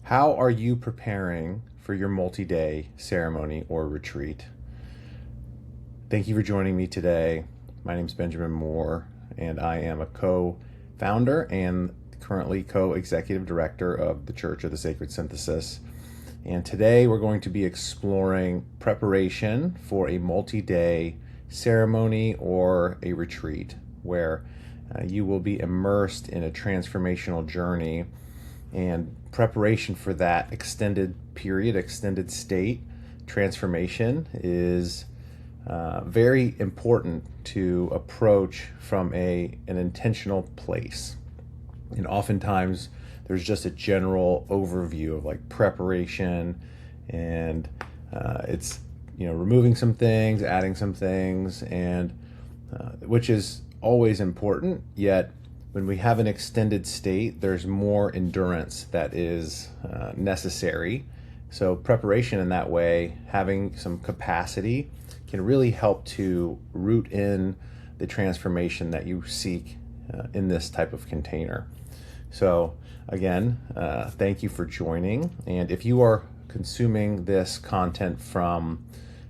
How are you preparing for your multi-day ceremony or retreat? Thank you for joining me today. My name is Benjamin Moore, and I am a co-founder and currently co-executive director of the Church of the Sacred Synthesis. And today we're going to be exploring preparation for a multi-day ceremony or a retreat where you will be immersed in a transformational journey, and preparation for that extended period, extended state transformation is very important to approach from an intentional place. And oftentimes there's just a general overview of like preparation, and it's removing some things, adding some things, and which is always important. Yet when we have an extended state, there's more endurance that is necessary. So preparation in that way, having some capacity, can really help to root in the transformation that you seek in this type of container. So again, thank you for joining. And if you are consuming this content from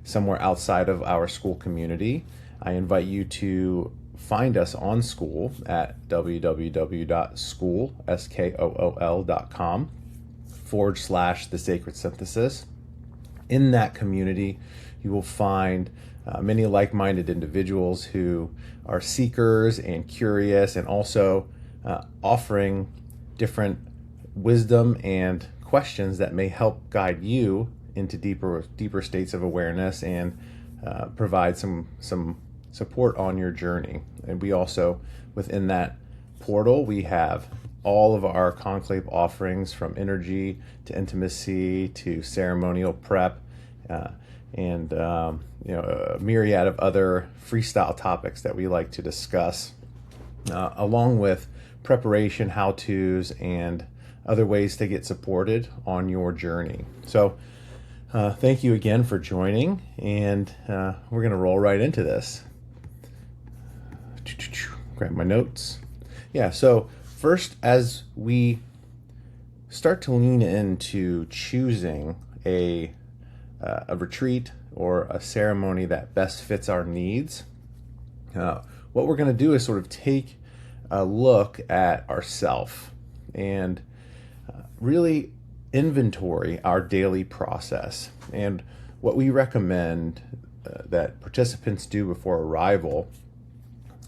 somewhere outside of our school community, I invite you to find us on School at www.school.com/the Sacred Synthesis. In that community, you will find many like-minded individuals who are seekers and curious, and also offering different wisdom and questions that may help guide you into deeper states of awareness and provide some support on your journey. And we also, within that portal, we have all of our Conclave offerings, from energy to intimacy to ceremonial prep, and a myriad of other freestyle topics that we like to discuss, along with preparation, how-tos, and other ways to get supported on your journey. So thank you again for joining, and we're going to roll right into this. Grab my notes. Yeah, so first, as we start to lean into choosing a retreat or a ceremony that best fits our needs, what we're going to do is sort of take a look at ourself and really inventory our daily process. And what we recommend that participants do before arrival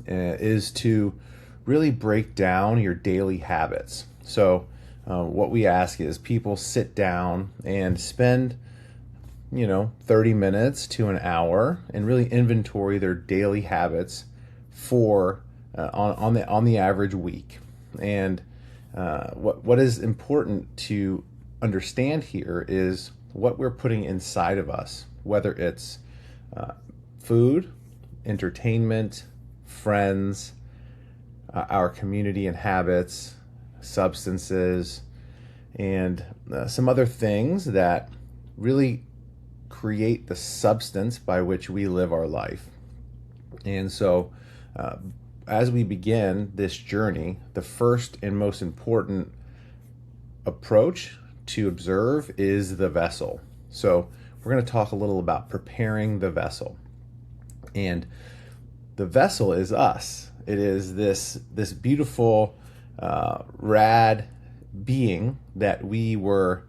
is to really break down your daily habits. So what we ask is people sit down and spend 30 minutes to an hour and really inventory their daily habits for on the average week. And what is important to understand here is what we're putting inside of us, whether it's food, entertainment, friends, our community and habits, substances, and some other things that really create the substance by which we live our life. And so as we begin this journey, the first and most important approach to observe is the vessel. So we're going to talk a little about preparing the vessel. And the vessel is us. It is this beautiful, rad being that we were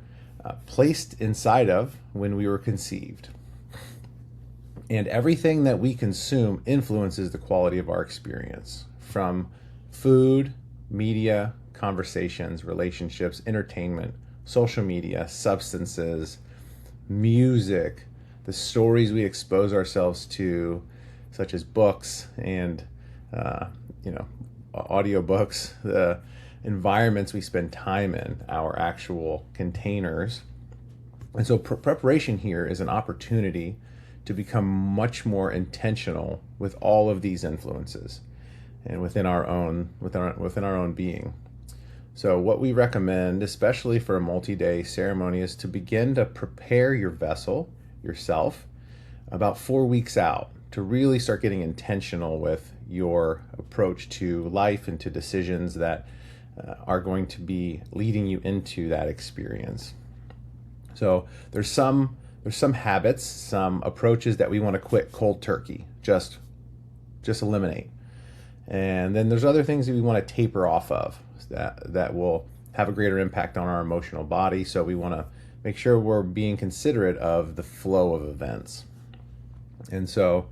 placed inside of when we were conceived. And everything that we consume influences the quality of our experience, from food, media, conversations, relationships, entertainment, social media, substances, music, the stories we expose ourselves to, such as books and audiobooks, the environments we spend time in, our actual containers. And so preparation here is an opportunity to become much more intentional with all of these influences and within our own being. So what we recommend, especially for a multi-day ceremony, is to begin to prepare your vessel yourself about 4 weeks out, to really start getting intentional with your approach to life and to decisions that are going to be leading you into that experience. So there's some habits, some approaches that we want to quit cold turkey, just eliminate. And then there's other things that we want to taper off of that will have a greater impact on our emotional body. So we want to make sure we're being considerate of the flow of events. And so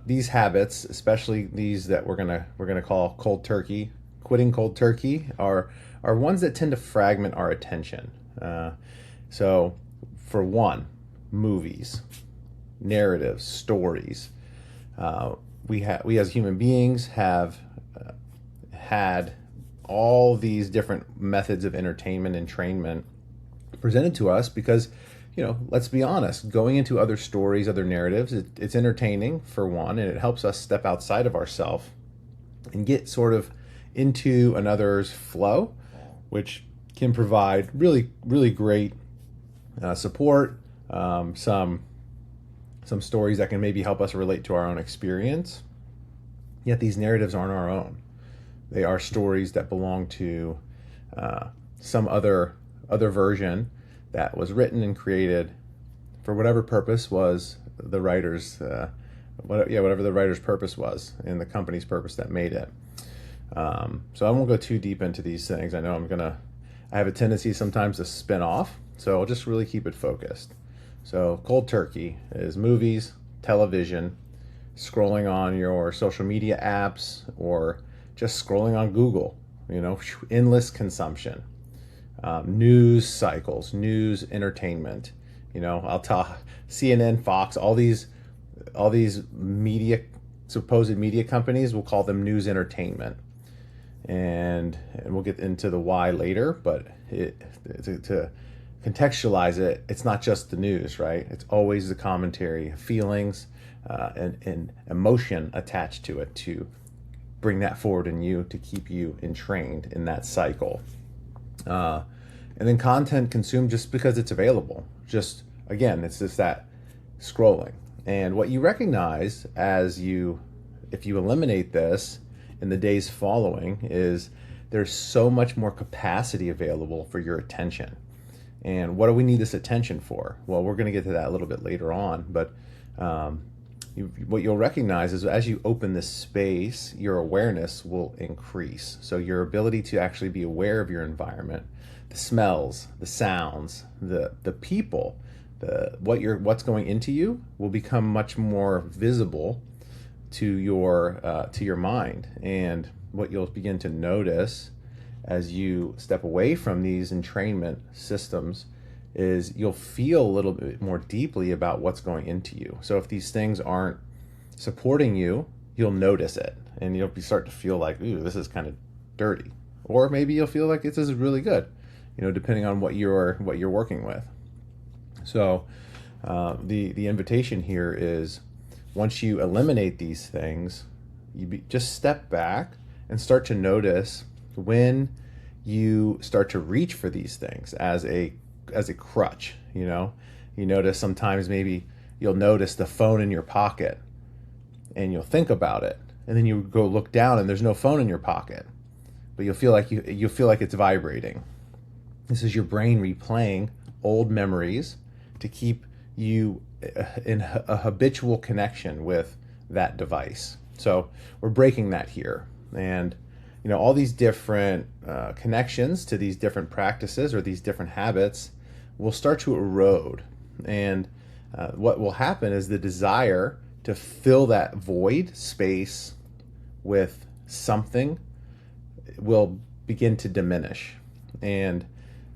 these habits, especially these that we're gonna call cold turkey, quitting cold turkey, are ones that tend to fragment our attention. So for one, movies, narratives, stories. We as human beings have had all these different methods of entertainment and entrainment presented to us because, let's be honest, going into other stories, other narratives, it's entertaining for one, and it helps us step outside of ourselves and get sort of into another's flow, which can provide really, really great support, some stories that can maybe help us relate to our own experience. Yet these narratives aren't our own. They are stories that belong to some other version that was written and created for whatever purpose was the writer's, whatever the writer's purpose was and the company's purpose that made it. So I won't go too deep into these things. I know I have a tendency sometimes to spin off, so I'll just really keep it focused. So cold turkey is movies, television, scrolling on your social media apps, or just scrolling on Google, endless consumption. News cycles, news entertainment, I'll tell CNN, Fox, all these supposed media companies, we'll call them news entertainment. And we'll get into the why later, but to contextualize it, it's not just the news, right? It's always the commentary, feelings, and emotion attached to it to bring that forward in you, to keep you entrained in that cycle. And then content consumed just because it's available. It's just that scrolling. And what you recognize if you eliminate this in the days following, is there's so much more capacity available for your attention. And what do we need this attention for? Well, we're going to get to that a little bit later on, but what you'll recognize is as you open this space, your awareness will increase. So your ability to actually be aware of your environment, the smells, the sounds, the people, what's going into you will become much more visible to your mind. And what you'll begin to notice as you step away from these entrainment systems is you'll feel a little bit more deeply about what's going into you. So if these things aren't supporting you, you'll notice it, and you'll start to feel like, ooh, this is kind of dirty. Or maybe you'll feel like this is really good, depending on what you're working with. So the invitation here is, once you eliminate these things, just step back and start to notice when you start to reach for these things as a crutch. You notice sometimes maybe you'll notice the phone in your pocket and you'll think about it, and then you go look down and there's no phone in your pocket, but you'll feel like it's vibrating. This is your brain replaying old memories to keep you in a habitual connection with that device. So we're breaking that here. And all these different connections to these different practices or these different habits will start to erode. And what will happen is the desire to fill that void space with something will begin to diminish. And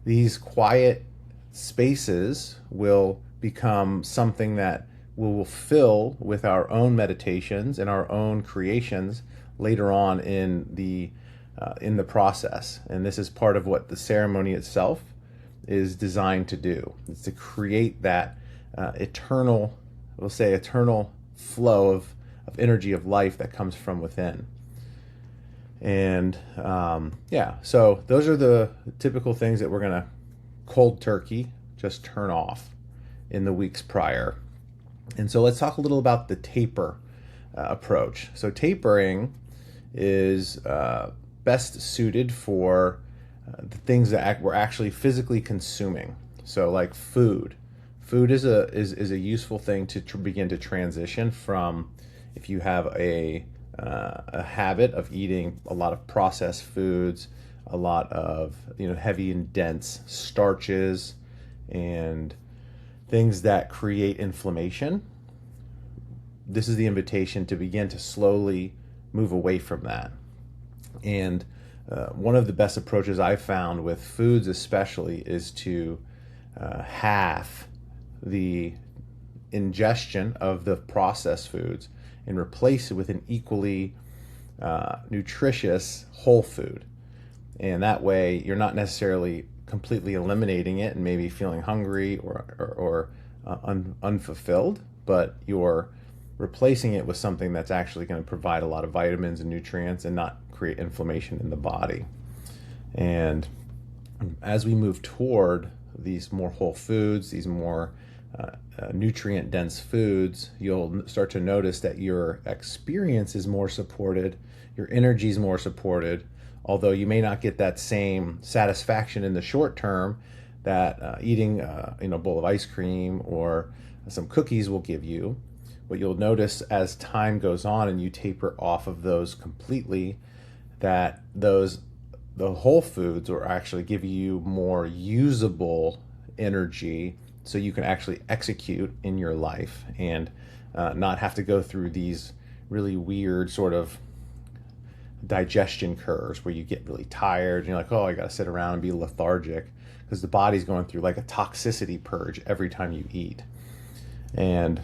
these quiet spaces will become something that we will fill with our own meditations and our own creations later on in the process. And this is part of what the ceremony itself is designed to do. It's to create that eternal flow of energy of life that comes from within. And so those are the typical things that we're going to cold turkey just turn off in the weeks prior. And so let's talk a little about the taper approach. So tapering is best suited for the things that we're actually physically consuming. So like food. Food is a useful thing to begin to transition from. If you have a habit of eating a lot of processed foods, a lot of heavy and dense starches, and things that create inflammation, this is the invitation to begin to slowly move away from that. And one of the best approaches I've found with foods especially is to halve the ingestion of the processed foods and replace it with an equally nutritious whole food. And that way you're not necessarily completely eliminating it and maybe feeling hungry or unfulfilled, but you're replacing it with something that's actually going to provide a lot of vitamins and nutrients and not create inflammation in the body. And as we move toward these more whole foods, these more nutrient dense foods, you'll start to notice that your experience is more supported, your energy is more supported, although you may not get that same satisfaction in the short term that eating a bowl of ice cream or some cookies will give you. What you'll notice as time goes on and you taper off of those completely, that the whole foods will actually give you more usable energy, so you can actually execute in your life and not have to go through these really weird sort of digestion curves where you get really tired and you're like, oh, I got to sit around and be lethargic, because the body's going through like a toxicity purge every time you eat. And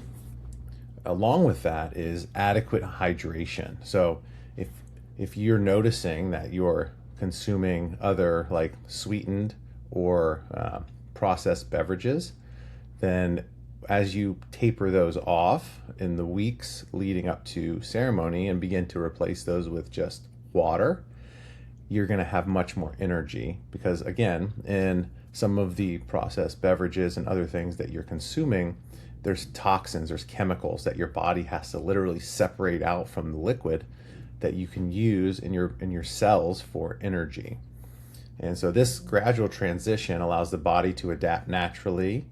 along with that is adequate hydration. So if you're noticing that you're consuming other like sweetened or processed beverages, then as you taper those off in the weeks leading up to ceremony and begin to replace those with just water, you're going to have much more energy, because again, in some of the processed beverages and other things that you're consuming, there's toxins, there's chemicals that your body has to literally separate out from the liquid that you can use in your cells for energy. And so this gradual transition allows the body to adapt naturally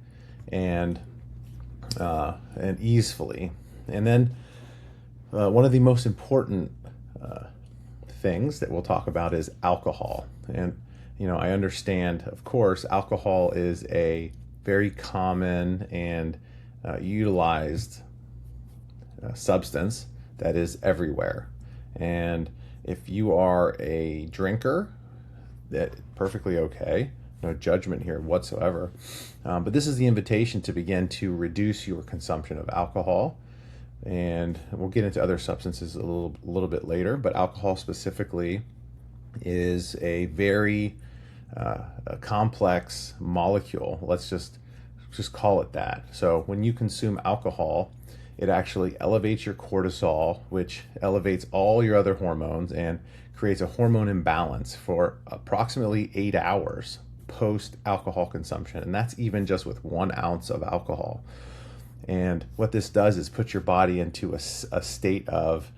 and easily. And then one of the most important things that we'll talk about is alcohol. And I understand, of course, alcohol is a very common and utilized substance that is everywhere. And if you are a drinker, that's perfectly okay. No judgment here whatsoever. But this is the invitation to begin to reduce your consumption of alcohol. And we'll get into other substances a little bit later, but alcohol specifically is a very a complex molecule. Let's just call it that. So when you consume alcohol, it actually elevates your cortisol, which elevates all your other hormones and creates a hormone imbalance for approximately 8 hours post alcohol consumption. And that's even just with 1 ounce of alcohol. And what this does is put your body into a state of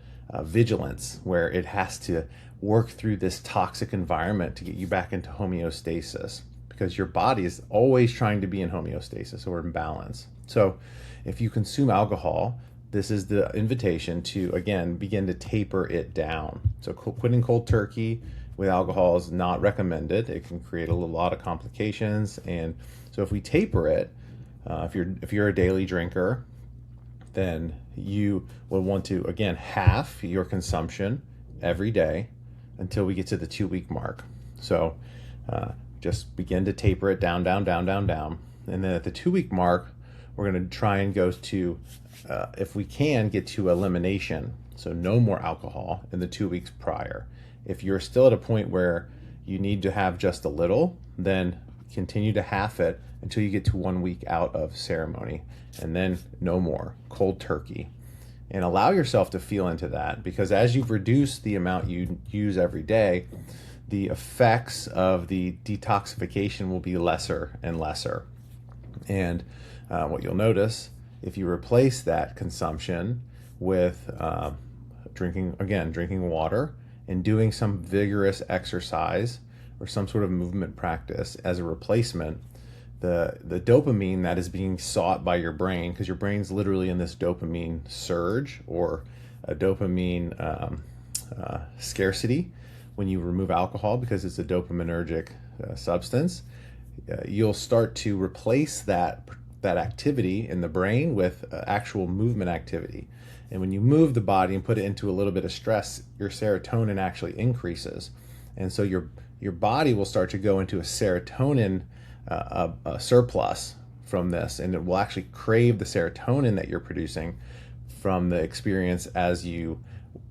vigilance, where it has to work through this toxic environment to get you back into homeostasis, because your body is always trying to be in homeostasis or in balance. So if you consume alcohol, this is the invitation to, again, begin to taper it down. So quitting cold turkey with alcohol is not recommended. It can create a lot of complications. And so if we taper it, if you're a daily drinker, then you will want to, again, half your consumption every day until we get to the 2-week mark. So just begin to taper it down. And then at the 2-week mark, we're going to try and go to, if we can, get to elimination. So no more alcohol in the 2 weeks prior. If you're still at a point where you need to have just a little, then continue to half it until you get to 1 week out of ceremony, and then no more cold turkey. And allow yourself to feel into that, because as you've reduced the amount you use every day, the effects of the detoxification will be lesser and lesser. And what you'll notice, if you replace that consumption with drinking water and doing some vigorous exercise or some sort of movement practice as a replacement, the dopamine that is being sought by your brain, because your brain's literally in this dopamine surge or a dopamine scarcity when you remove alcohol, because it's a dopaminergic substance, you'll start to replace that activity in the brain with actual movement activity. And when you move the body and put it into a little bit of stress, your serotonin actually increases. And so your body will start to go into a serotonin a surplus from this, and it will actually crave the serotonin that you're producing from the experience as you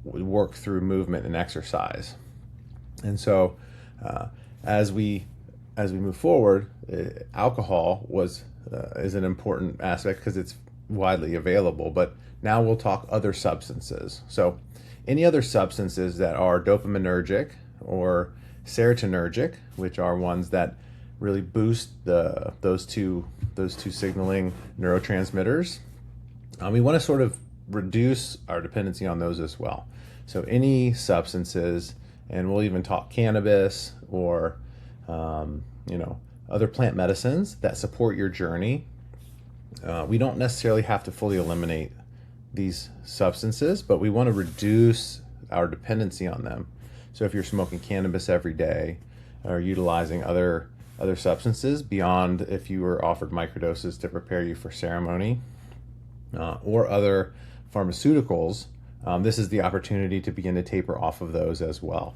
work through movement and exercise. And so as we move forward, alcohol is an important aspect because it's widely available, but now we'll talk other substances. So any other substances that are dopaminergic or serotonergic, which are ones that really boost those two signaling neurotransmitters, we want to sort of reduce our dependency on those as well. So any substances, and we'll even talk cannabis or other plant medicines that support your journey. We don't necessarily have to fully eliminate these substances, but we want to reduce our dependency on them. So if you're smoking cannabis every day or utilizing other substances beyond if you were offered microdoses to prepare you for ceremony or other pharmaceuticals, this is the opportunity to begin to taper off of those as well.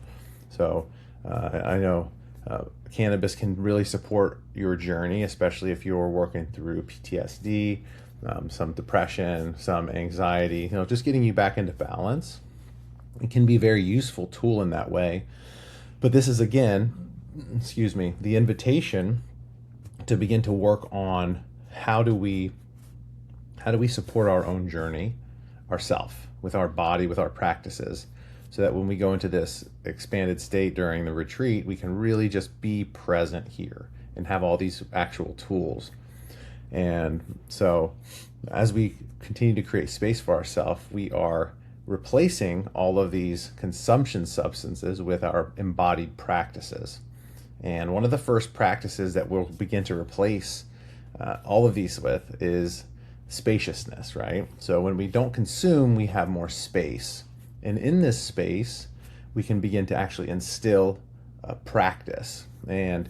So I know cannabis can really support your journey, especially if you're working through PTSD, some depression, some anxiety, just getting you back into balance. It can be a very useful tool in that way. But this is, again, the invitation to begin to work on how do we support our own journey ourself, with our body, with our practices, so that when we go into this expanded state during the retreat, we can really just be present here and have all these actual tools. And so as we continue to create space for ourselves, we are replacing all of these consumption substances with our embodied practices. And one of the first practices that we'll begin to replace all of these with is spaciousness, right? So when we don't consume, we have more space. And in this space, we can begin to actually instill practice. And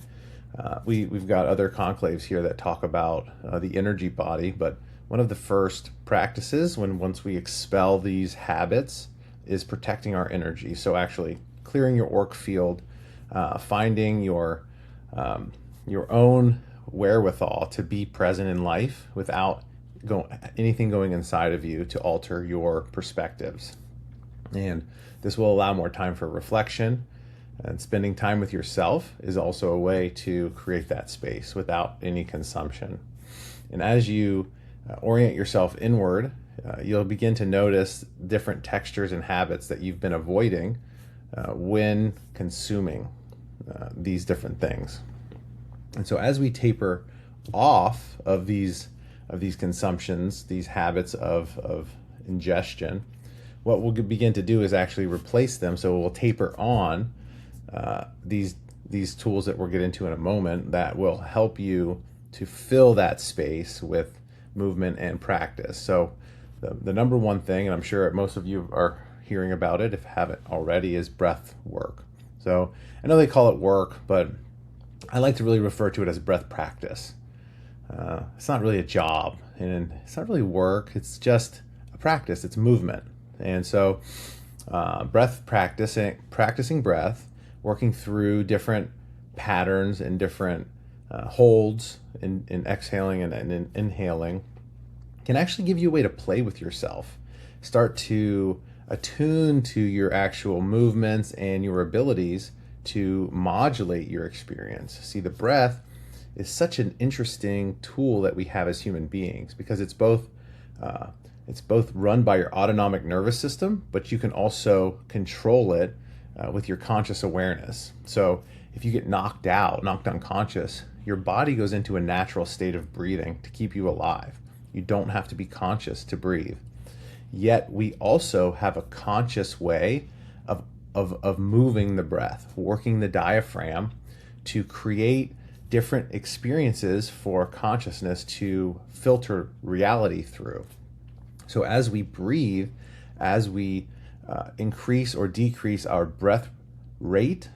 we've got other conclaves here that talk about the energy body, but one of the first practices once we expel these habits is protecting our energy. So actually clearing your auric field, finding your own wherewithal to be present in life without anything going inside of you to alter your perspectives. And this will allow more time for reflection, and spending time with yourself is also a way to create that space without any consumption. And as you orient yourself inward, you'll begin to notice different textures and habits that you've been avoiding when consuming these different things. And so as we taper off of these consumptions, these habits of ingestion, what we'll begin to do is actually replace them. So we'll taper on these tools that we'll get into in a moment that will help you to fill that space with movement and practice. So the number one thing, and I'm sure most of you are hearing about it if you haven't already, is breath work. So I know they call it work, but I like to really refer to it as breath practice. It's not really a job, and it's not really work. It's just a practice. It's movement. And so breath practicing breath, working through different patterns and different holds in exhaling and in inhaling, can actually give you a way to play with yourself. Start to attune to your actual movements and your abilities to modulate your experience. See, the breath is such an interesting tool that we have as human beings, because it's both run by your autonomic nervous system, but you can also control it with your conscious awareness. So if you get knocked unconscious, your body goes into a natural state of breathing to keep you alive. You don't have to be conscious to breathe. Yet we also have a conscious way of of moving the breath, working the diaphragm to create different experiences for consciousness to filter reality through. So as we breathe, as we increase or decrease our breath rate,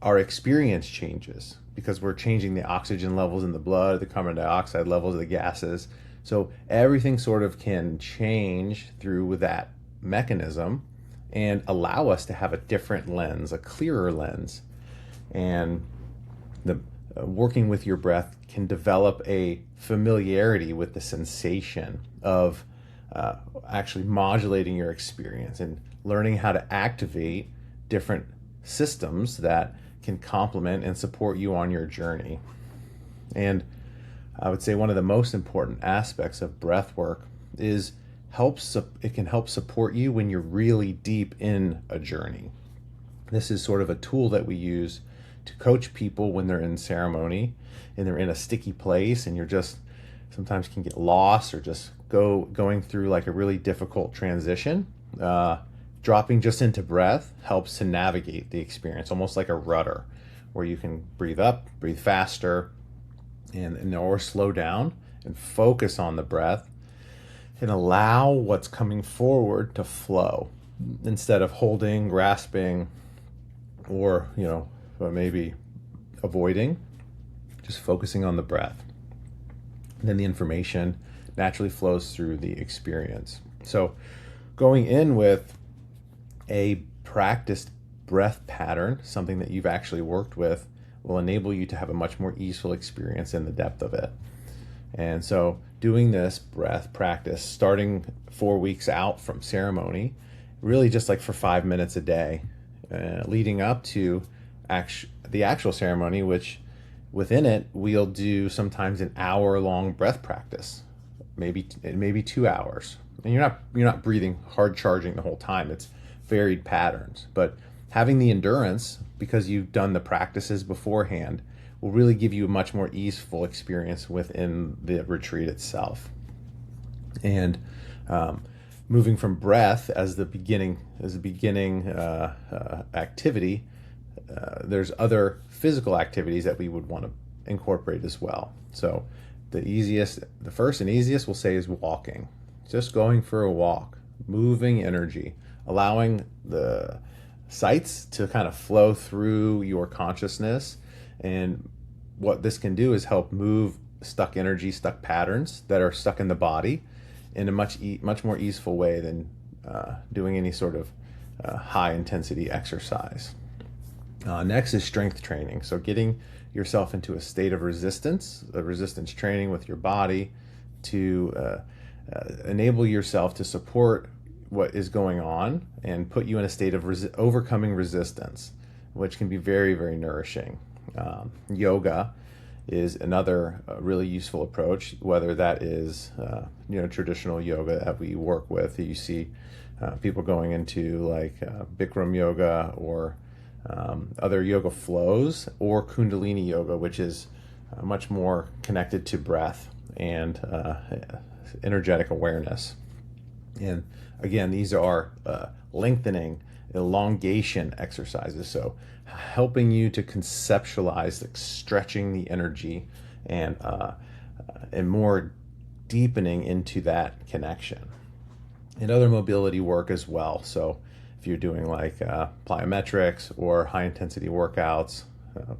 our experience changes because we're changing the oxygen levels in the blood, the carbon dioxide levels of the gases. So everything sort of can change through that mechanism and allow us to have a different lens, a clearer lens. And the working with your breath can develop a familiarity with the sensation of actually modulating your experience and learning how to activate different systems that can complement and support you on your journey. And I would say one of the most important aspects of breath work is it can help support you when you're really deep in a journey. This is sort of a tool that we use to coach people when they're in ceremony and they're in a sticky place and you're just sometimes can get lost or just going through like a really difficult transition. Dropping just into breath helps to navigate the experience, almost like a rudder where you can breathe up, breathe faster, and or slow down and focus on the breath and allow what's coming forward to flow instead of holding, grasping, or maybe avoiding. Just focusing on the breath. And then the information naturally flows through the experience. So going in with a practiced breath pattern, something that you've actually worked with, will enable you to have a much more easeful experience in the depth of it. And so doing this breath practice, starting 4 weeks out from ceremony, really just like for 5 minutes a day, leading up to the actual ceremony, which within it, we'll do sometimes an hour-long breath practice, maybe 2 hours. And you're not breathing hard charging the whole time. It's varied patterns, but having the endurance because you've done the practices beforehand will really give you a much more easeful experience within the retreat itself. And moving from breath as the beginning activity, there's other physical activities that we would want to incorporate as well. So the first and easiest we'll say is walking. Just going for a walk, moving energy, allowing the sights to kind of flow through your consciousness. And what this can do is help move stuck energy, stuck patterns that are stuck in the body in a much more easeful way than doing any sort of high intensity exercise. Next is strength training. So getting yourself into a state of resistance training with your body to enable yourself to support what is going on and put you in a state of overcoming resistance, which can be very, very nourishing. Yoga is another really useful approach, whether that is traditional yoga that we work with. You see people going into like Bikram yoga or other yoga flows, or Kundalini yoga, which is much more connected to breath and energetic awareness. And again, these are lengthening, elongation exercises. So helping you to conceptualize, like stretching the energy and more deepening into that connection. And other mobility work as well. So if you're doing like plyometrics or high intensity workouts,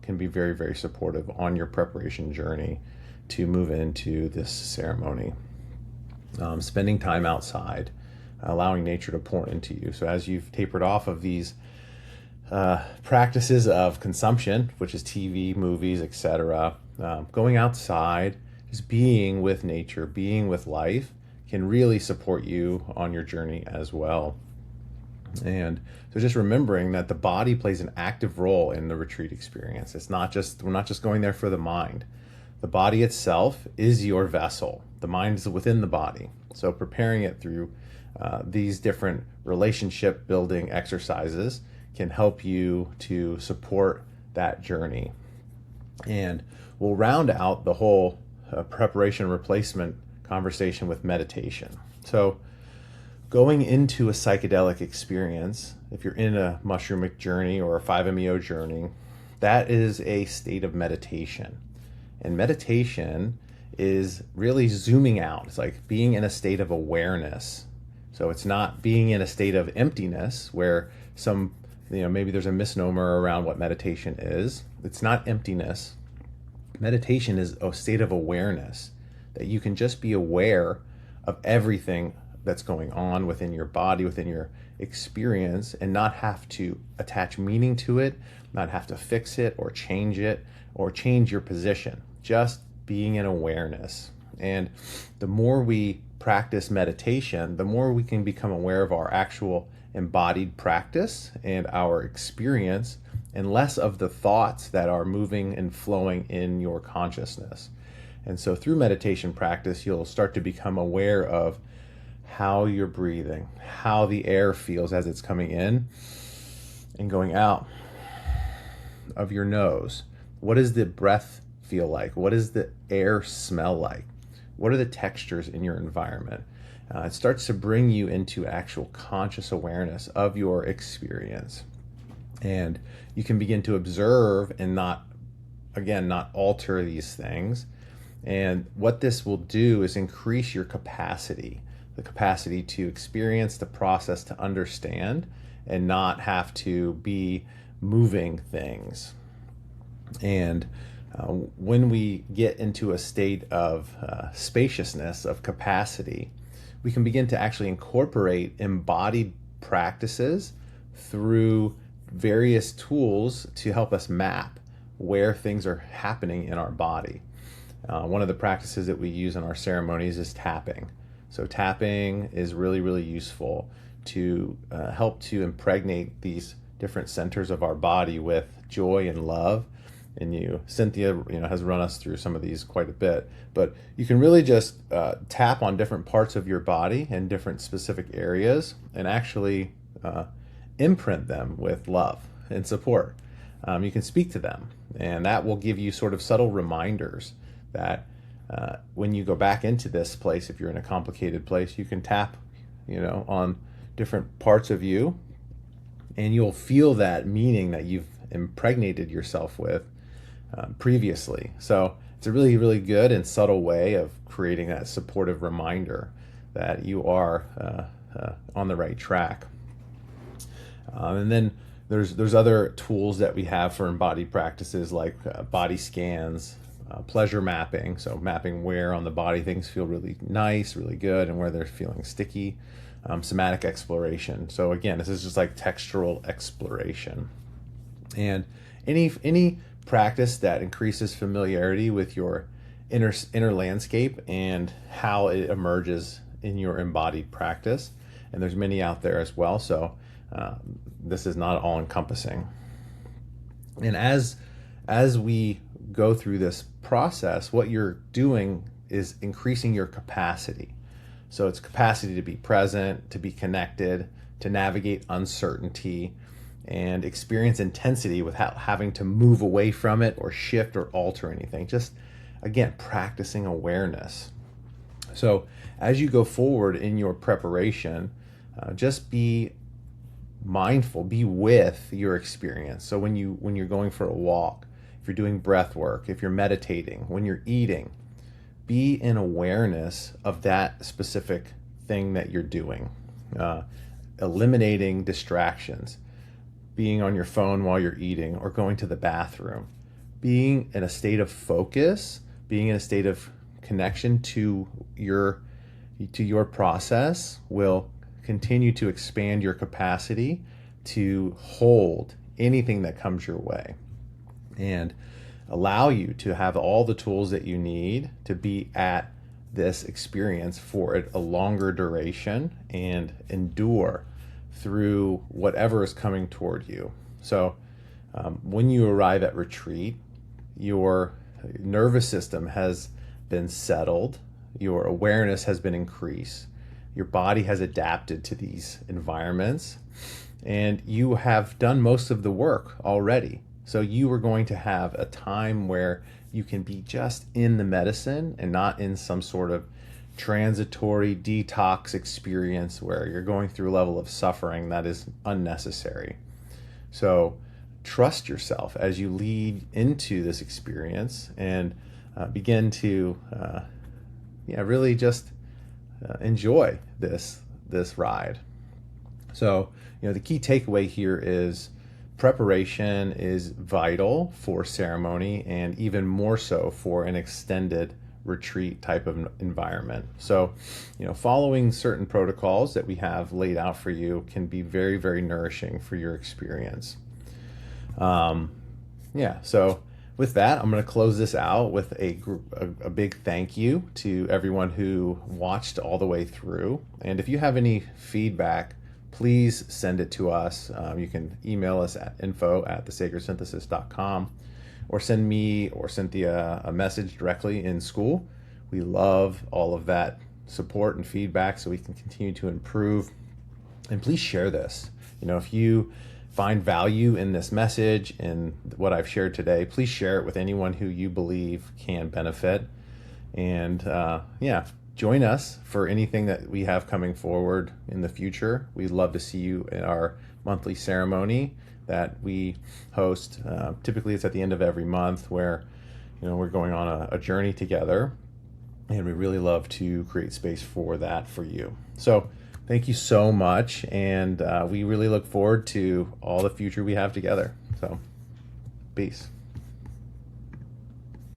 can be very, very supportive on your preparation journey to move into this ceremony. Spending time outside, allowing nature to pour into you. So as you've tapered off of these practices of consumption, which is TV, movies, etc., going outside, just being with nature, being with life, can really support you on your journey as well. And so just remembering that the body plays an active role in the retreat experience. We're not just going there for the mind. The body itself is your vessel. The mind is within the body. So preparing it through these different relationship building exercises can help you to support that journey. And we'll round out the whole preparation replacement conversation with meditation. So going into a psychedelic experience, if you're in a mushroomic journey or a 5-MeO journey, that is a state of meditation. And meditation is really zooming out. It's like being in a state of awareness. So it's not being in a state of emptiness where maybe there's a misnomer around what meditation is. It's not emptiness. Meditation is a state of awareness that you can just be aware of everything that's going on within your body, within your experience, and not have to attach meaning to it, not have to fix it or change your position. Just being in awareness. And the more we practice meditation, the more we can become aware of our actual embodied practice and our experience, and less of the thoughts that are moving and flowing in your consciousness. And so through meditation practice, you'll start to become aware of how you're breathing, how the air feels as it's coming in and going out of your nose. What does the breath feel like? What does the air smell like? What are the textures in your environment? It starts to bring you into actual conscious awareness of your experience. And you can begin to observe and not alter these things. And what this will do is increase your capacity, the capacity to experience the process, to understand, and not have to be moving things. And when we get into a state of spaciousness, of capacity, we can begin to actually incorporate embodied practices through various tools to help us map where things are happening in our body. One of the practices that we use in our ceremonies is tapping. So tapping is really, really useful to help to impregnate these different centers of our body with joy and love. And Cynthia, has run us through some of these quite a bit. But you can really just tap on different parts of your body and different specific areas, and actually imprint them with love and support. You can speak to them, and that will give you sort of subtle reminders that when you go back into this place, if you're in a complicated place, you can tap, on different parts of you, and you'll feel that meaning that you've impregnated yourself with previously. So it's a really, really good and subtle way of creating that supportive reminder that you are on the right track. And then there's other tools that we have for embodied practices, like body scans, pleasure mapping, so mapping where on the body things feel really nice, really good, and where they're feeling sticky. Somatic exploration. So again, this is just like textural exploration. And any practice that increases familiarity with your inner landscape and how it emerges in your embodied practice. And there's many out there as well. So this is not all encompassing. And as we go through this process, what you're doing is increasing your capacity. So it's capacity to be present, to be connected, to navigate uncertainty, and experience intensity without having to move away from it or shift or alter anything. Just, again, practicing awareness. So as you go forward in your preparation, just be mindful, be with your experience. So when you're going for a walk, if you're doing breath work, if you're meditating, when you're eating, be in awareness of that specific thing that you're doing. Eliminating distractions, being on your phone while you're eating or going to the bathroom, being in a state of focus, being in a state of connection to your process will continue to expand your capacity to hold anything that comes your way, and allow you to have all the tools that you need to be at this experience for a longer duration and endure through whatever is coming toward you. So when you arrive at retreat, your nervous system has been settled, your awareness has been increased, your body has adapted to these environments, and you have done most of the work already. So you are going to have a time where you can be just in the medicine and not in some sort of transitory detox experience where you're going through a level of suffering that is unnecessary. So trust yourself as you lead into this experience, and begin to really just enjoy this ride. So, the key takeaway here is preparation is vital for ceremony, and even more so for an extended retreat type of environment. So, following certain protocols that we have laid out for you can be very, very nourishing for your experience. So with that, I'm going to close this out with a big thank you to everyone who watched all the way through. And if you have any feedback, please send it to us. You can email us at info@thesacredsynthesis.com, or send me or Cynthia a message directly in school. We love all of that support and feedback so we can continue to improve. And please share this. If you find value in this message and what I've shared today, please share it with anyone who you believe can benefit. And join us for anything that we have coming forward in the future. We'd love to see you in our monthly ceremony that we host. Typically it's at the end of every month, where we're going on a journey together, and we really love to create space for that for you. So thank you so much, and we really look forward to all the future we have together. So peace.